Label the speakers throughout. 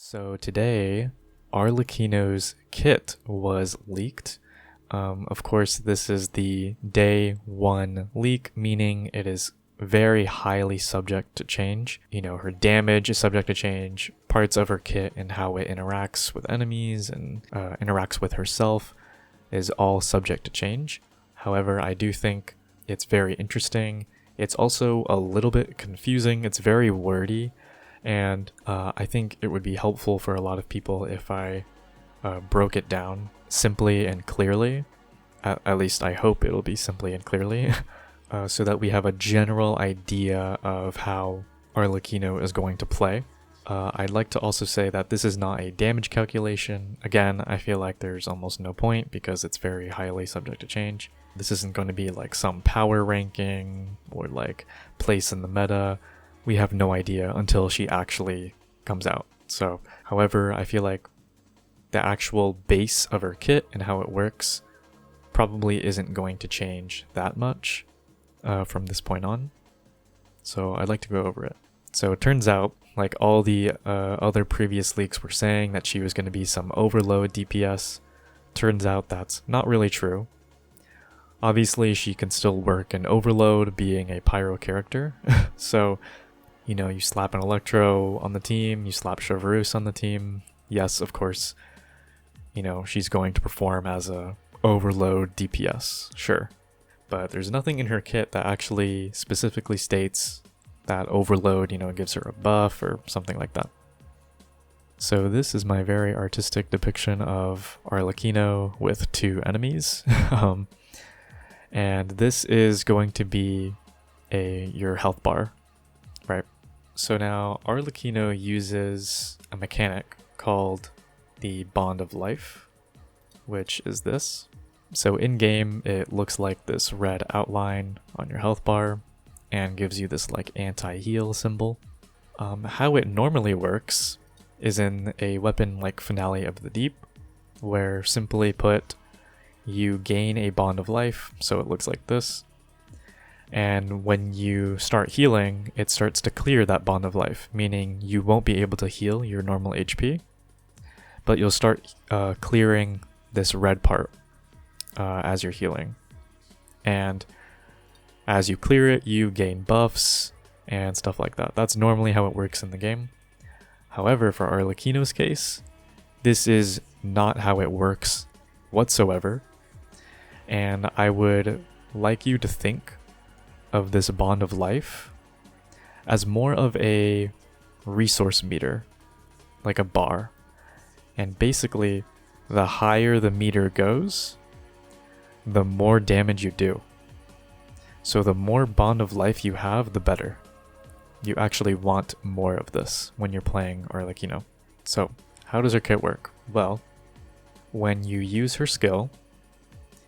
Speaker 1: So today, Arlecchino's kit was leaked. Of course, this is the day one leak, meaning it is very highly subject to change. You know, her damage is subject to change, parts of her kit and how it interacts with enemies and interacts with herself is all subject to change. However, I do think it's very interesting. It's also a little bit confusing. It's very wordy. And I think it would be helpful for a lot of people if I broke it down simply and clearly. At least I hope it'll be simply and clearly, so that we have a general idea of how Arlecchino is going to play. I'd like to also say that this is not a damage calculation. Again, I feel like there's almost no point because it's very highly subject to change. This isn't going to be like some power ranking or like place in the meta. We have no idea until she actually comes out. So, however, I feel like the actual base of her kit and how it works probably isn't going to change that much from this point on. So I'd like to go over it. So it turns out, like all the other previous leaks were saying, that she was going to be some overload DPS. Turns out that's not really true. Obviously, she can still work in overload being a pyro character. So, you know, you slap an Electro on the team, you slap Chauvarus on the team. Yes, of course, you know, she's going to perform as a overload DPS, sure. But there's nothing in her kit that actually specifically states that overload, you know, gives her a buff or something like that. So this is my very artistic depiction of Arlecchino with two enemies. And this is going to be your health bar, right? So now Arlecchino uses a mechanic called the Bond of Life, which is this. So in game, it looks like this red outline on your health bar and gives you this like anti-heal symbol. How it normally works is in a weapon like Finale of the Deep, where simply put, you gain a Bond of Life, so it looks like this. And when you start healing, it starts to clear that Bond of Life, meaning you won't be able to heal your normal HP, but you'll start clearing this red part as you're healing. And as you clear it, you gain buffs and stuff like that. That's normally how it works in the game. However, for Arlecchino's case, this is not how it works whatsoever. And I would like you to think of this Bond of Life as more of a resource meter, like a bar. And basically, the higher the meter goes, the more damage you do. So the more Bond of Life you have, the better. You actually want more of this when you're playing Arlecchino. So, how does her kit work? Well, when you use her skill,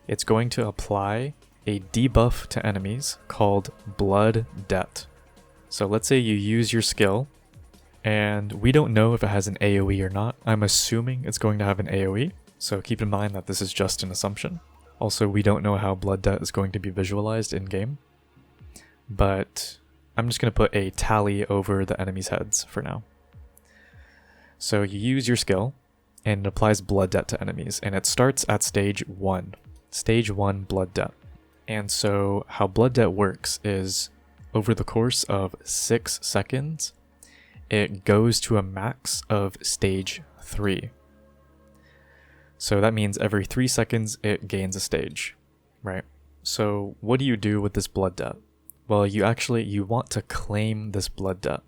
Speaker 1: it's going to apply a debuff to enemies called Blood Debt. So let's say you use your skill, and we don't know if it has an AoE or not. I'm assuming it's going to have an AoE, so keep in mind that this is just an assumption. Also, we don't know how Blood Debt is going to be visualized in-game, but I'm just going to put a tally over the enemies' heads for now. So you use your skill, and it applies Blood Debt to enemies, and it starts at stage 1. Stage 1 Blood Debt. And so how Blood Debt works is, over the course of 6 seconds, it goes to a max of stage 3. So that means every 3 seconds it gains a stage, right? So what do you do with this Blood Debt? Well, you want to claim this Blood Debt,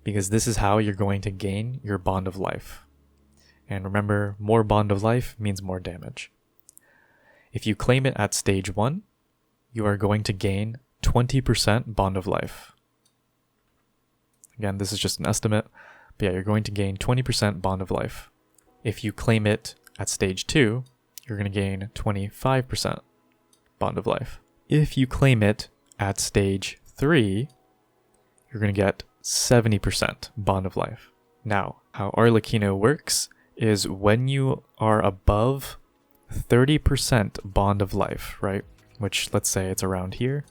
Speaker 1: because this is how you're going to gain your Bond of Life. And remember, more Bond of Life means more damage. If you claim it at stage 1, you are going to gain 20% Bond of Life. Again, this is just an estimate, but yeah, you're going to gain 20% Bond of Life. If you claim it at stage 2, you're going to gain 25% Bond of Life. If you claim it at stage 3, you're going to get 70% Bond of Life. Now, how Arlecchino works is when you are above 30% Bond of Life, right? Which, let's say it's around here.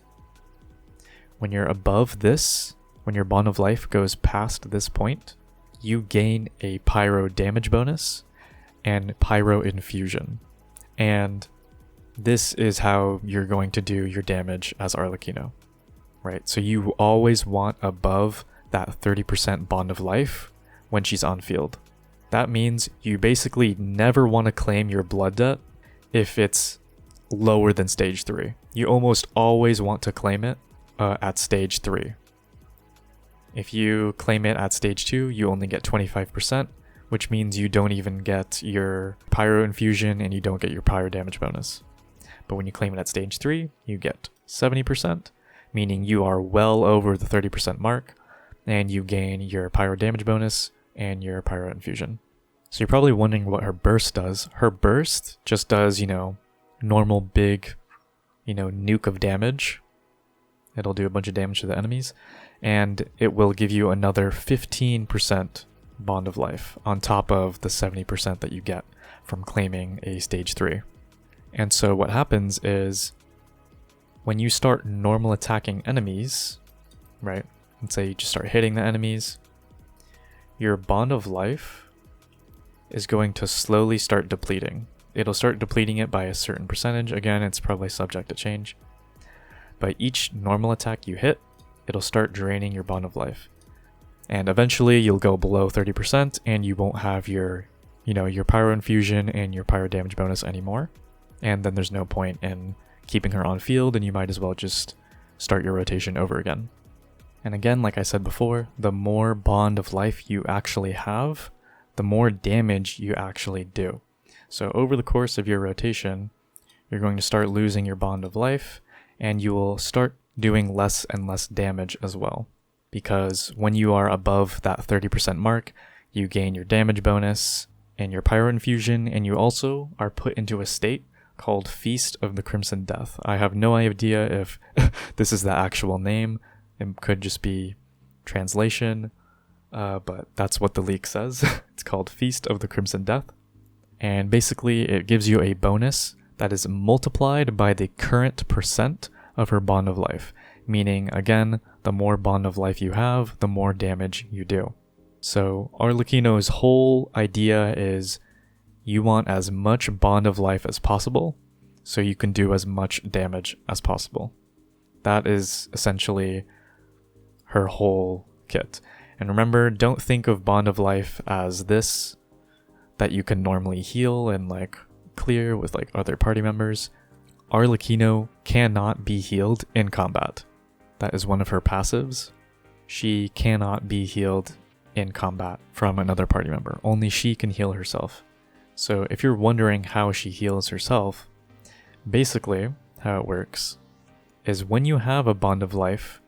Speaker 1: When you're above this, when your Bond of Life goes past this point, you gain a pyro damage bonus and pyro infusion. And this is how you're going to do your damage as Arlecchino, right? So you always want above that 30% bond of life when she's on field. That means you basically never want to claim your blood debt if it's lower than stage 3. You almost always want to claim it at stage 3. If you claim it at stage 2, you only get 25%, which means you don't even get your pyro infusion and you don't get your pyro damage bonus. But when you claim it at stage 3, you get 70%, meaning you are well over the 30% mark, and you gain your pyro damage bonus and your pyro infusion. So you're probably wondering what her burst does. Her burst just does, normal big, nuke of damage. It'll do a bunch of damage to the enemies, and it will give you another 15% bond of life on top of the 70% that you get from claiming a stage 3. And so what happens is when you start normal attacking enemies, right? Let's say you just start hitting the enemies, your bond of life is going to slowly start depleting. It'll start depleting it by a certain percentage. Again, it's probably subject to change. But each normal attack you hit, it'll start draining your bond of life. And eventually you'll go below 30% and you won't have your pyro infusion and your pyro damage bonus anymore. And then there's no point in keeping her on field, and you might as well just start your rotation over again. And again, like I said before, the more bond of life you actually have, the more damage you actually do. So over the course of your rotation, you're going to start losing your bond of life, and you will start doing less and less damage as well. Because when you are above that 30% mark, you gain your damage bonus and your pyro infusion, and you also are put into a state called Feast of the Crimson Death. I have no idea if this is the actual name. It could just be translation, but that's what the leak says. It's called Feast of the Crimson Death. And basically it gives you a bonus that is multiplied by the current percent of her bond of life. Meaning, again, the more bond of life you have, the more damage you do. So Arlecchino's whole idea is you want as much bond of life as possible, so you can do as much damage as possible. That is essentially her whole kit. And remember, don't think of bond of life as this that you can normally heal and clear with other party members. Arlecchino cannot be healed in combat. That is one of her passives. She cannot be healed in combat from another party member. Only she can heal herself. So if you're wondering how she heals herself, basically how it works is when you have a bond of life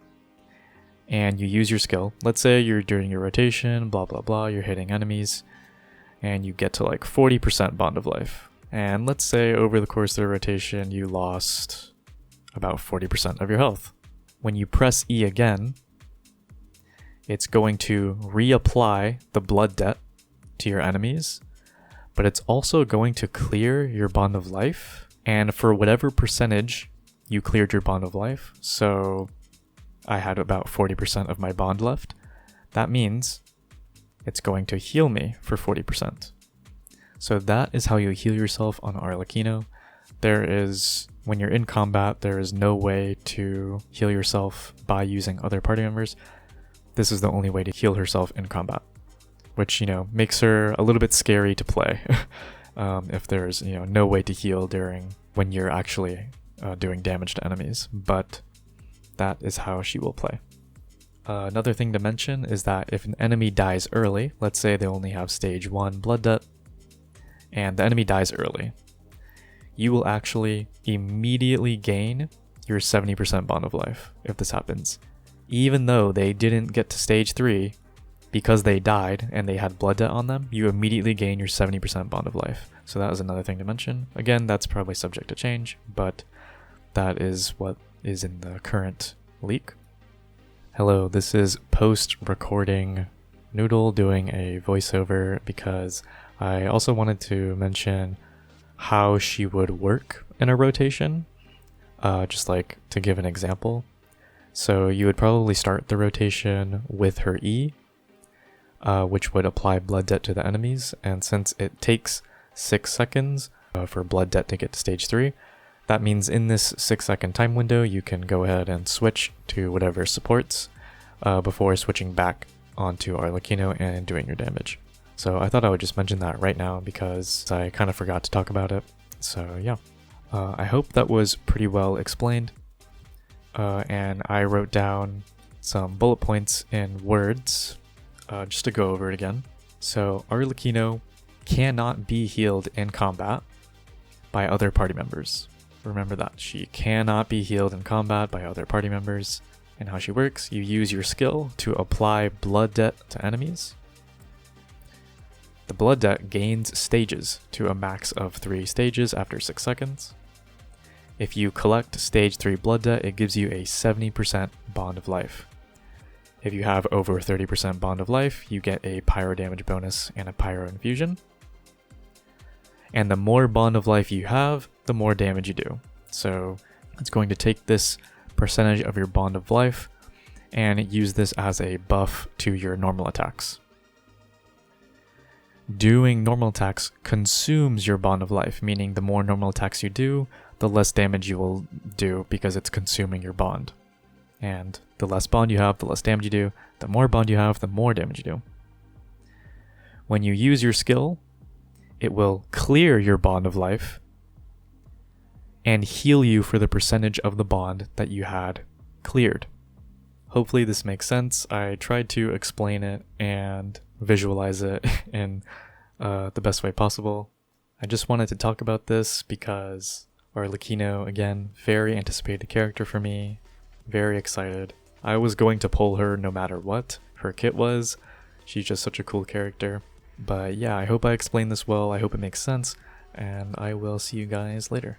Speaker 1: and you use your skill, let's say you're doing your rotation, blah blah blah, you're hitting enemies, and you get to 40% bond of life. And let's say over the course of the rotation you lost about 40% of your health. When you press E again, it's going to reapply the blood debt to your enemies, but it's also going to clear your bond of life, and for whatever percentage you cleared your bond of life, so I had about 40% of my bond left, that means it's going to heal me for 40%. So that is how you heal yourself on Arlecchino. When you're in combat, there is no way to heal yourself by using other party members. This is the only way to heal herself in combat, which, makes her a little bit scary to play if there's, no way to heal when you're actually doing damage to enemies. But that is how she will play. Another thing to mention is that if an enemy dies early, let's say they only have stage 1 blood debt, and the enemy dies early, you will actually immediately gain your 70% bond of life if this happens. Even though they didn't get to stage 3, because they died and they had blood debt on them, you immediately gain your 70% bond of life. So that was another thing to mention. Again, that's probably subject to change, but that is what is in the current leak. Hello, this is post-recording Noodle doing a voiceover because I also wanted to mention how she would work in a rotation, just to give an example. So you would probably start the rotation with her E. which would apply blood debt to the enemies. And since it takes 6 seconds for blood debt to get to stage 3, that means in this 6-second time window, you can go ahead and switch to whatever supports before switching back onto Arlecchino and doing your damage. So I thought I would just mention that right now because I kind of forgot to talk about it. So yeah, I hope that was pretty well explained. And I wrote down some bullet points in words just to go over it again. So Arlecchino cannot be healed in combat by other party members. Remember that. She cannot be healed in combat by other party members. And how she works, you use your skill to apply blood debt to enemies. The blood debt gains stages to a max of 3 stages after 6 seconds. If you collect stage 3 blood debt, it gives you a 70% bond of life. If you have over 30% bond of life, you get a pyro damage bonus and a pyro infusion. And the more bond of life you have, the more damage you do. So it's going to take this percentage of your bond of life and use this as a buff to your normal attacks. Doing normal attacks consumes your bond of life, meaning the more normal attacks you do, the less damage you will do because it's consuming your bond. And the less bond you have, the less damage you do. The more bond you have, the more damage you do. When you use your skill, it will clear your bond of life and heal you for the percentage of the bond that you had cleared. Hopefully this makes sense. I tried to explain it and visualize it in the best way possible. I just wanted to talk about this because Arlecchino, again, very anticipated character for me. Very excited. I was going to pull her no matter what her kit was. She's just such a cool character. But yeah, I hope I explained this well. I hope it makes sense. And I will see you guys later.